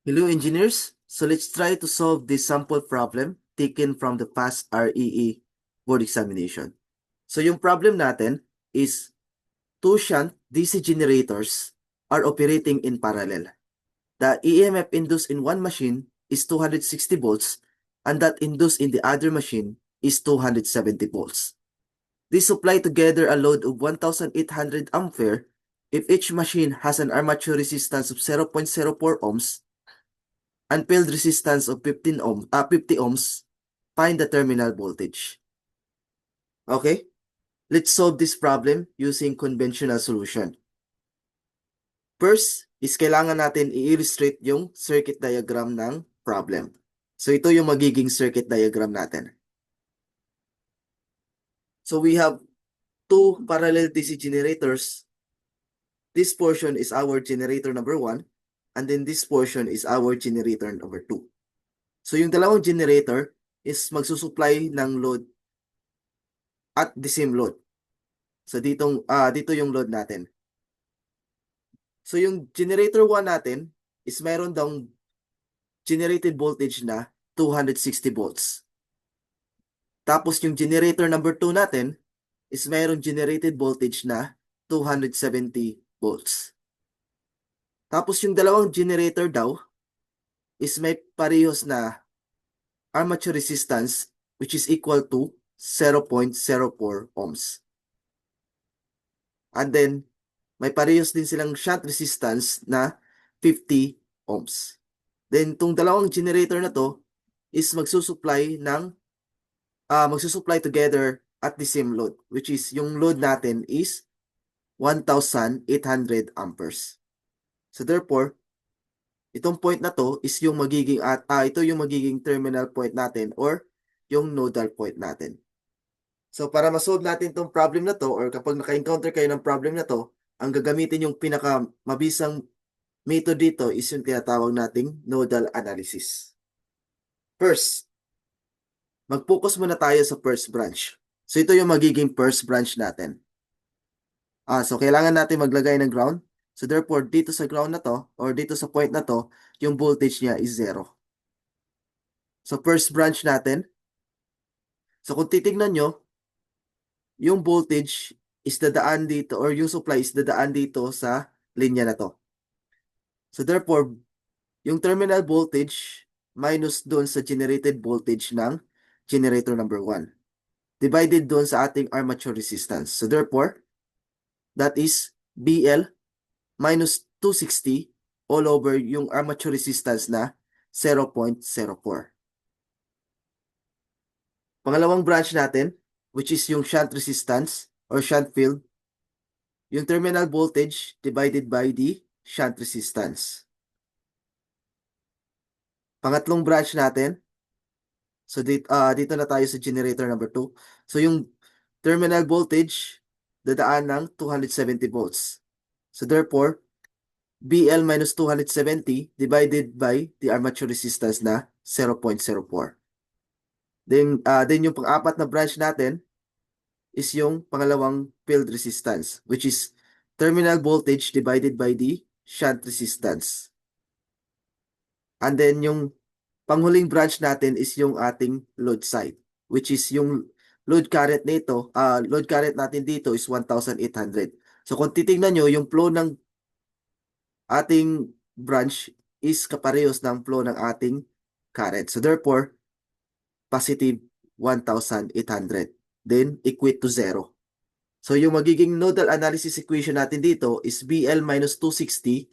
Hello engineers, so let's try to solve this sample problem taken from the past REE board examination. So yung problem natin is two shunt DC generators are operating in parallel. The EMF induced in one machine is 260 volts and that induced in the other machine is 270 volts. These supply together a load of 1,800 ampere if each machine has an armature resistance of 0.04 ohms and field resistance of 50 ohms, find the terminal voltage. Okay, let's solve this problem using conventional solution. First is kailangan natin i-illustrate yung circuit diagram ng problem. So ito yung magiging circuit diagram natin. So we have two parallel DC generators. This portion is our generator number 1 and then this portion is our generator number 2. So yung dalawang generator is magsusupply ng load at the same load. So dito yung load natin. So yung generator 1 natin is mayroon daw generated voltage na 260 volts. Tapos yung generator number 2 natin is mayroon generated voltage na 270 volts. Tapos yung dalawang generator daw is may parehas na armature resistance which is equal to 0.04 ohms. And then may parehas din silang shunt resistance na 50 ohms. Then, itong dalawang generator na to is magsusupply together at the same load, which is yung load natin is 1,800 amperes. So therefore, itong point na to is yung ito yung magiging terminal point natin or yung nodal point natin. So para ma-solve natin itong problem na to or kapag naka-encounter kayo ng problem na to, ang gagamitin yung pinakamabisang method dito is yung tinatawag nating nodal analysis. First, mag-focus muna tayo sa first branch. So ito yung magiging first branch natin. So kailangan natin maglagay ng ground. So therefore, dito sa ground na to or dito sa point na to, yung voltage niya is 0. So first branch natin. So kung titignan nyo, yung voltage is dadaan dito or yung supply is dadaan dito sa linya na to. So therefore, yung terminal voltage minus doon sa generated voltage ng generator number 1 divided doon sa ating armature resistance. So therefore, that is BL minus 260 all over yung armature resistance na 0.04. Pangalawang branch natin, which is yung shunt resistance or shunt field, yung terminal voltage divided by the shunt resistance. Pangatlong branch natin, so dito na tayo sa generator number 2. So yung terminal voltage, dadaan ng 270 volts. So therefore, BL minus 270 divided by the armature resistance na 0.04. Then yung pang-apat na branch natin is yung pangalawang field resistance, which is terminal voltage divided by the shunt resistance. And then yung panghuling branch natin is yung ating load side, which is yung load current nito, load current natin dito is 1,800. So kung titingnan nyo, yung flow ng ating branch is kaparehos ng flow ng ating current. So therefore, positive 1,800. Then equate to 0. So yung magiging nodal analysis equation natin dito is BL minus 260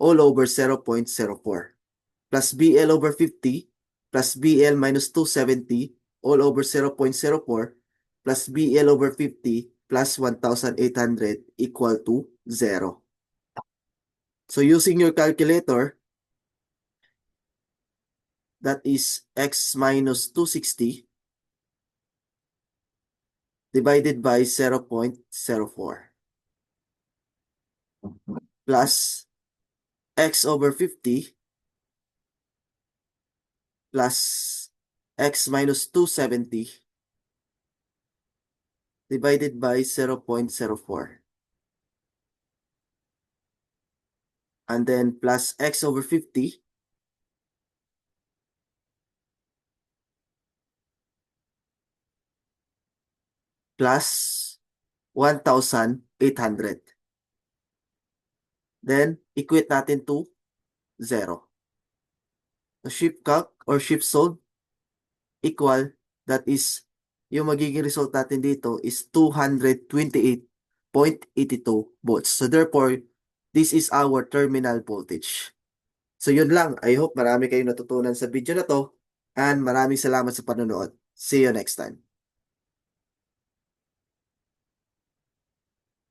all over 0.04 plus BL over 50 plus BL minus 270 all over 0.04 plus BL over 50 plus 1,800 equal to 0. So using your calculator, that is x minus 260 divided by 0.04 plus x over 50 plus x minus 270 divided by 0.04 and then plus x over 50 plus 1,800. Then, equate natin to 0. So, ship calc or ship sold equal, that is, yung magiging result natin dito is 228.82 volts. So, therefore, this is our terminal voltage. So, yun lang. I hope marami kayong natutunan sa video na to and maraming salamat sa panonood. See you next time.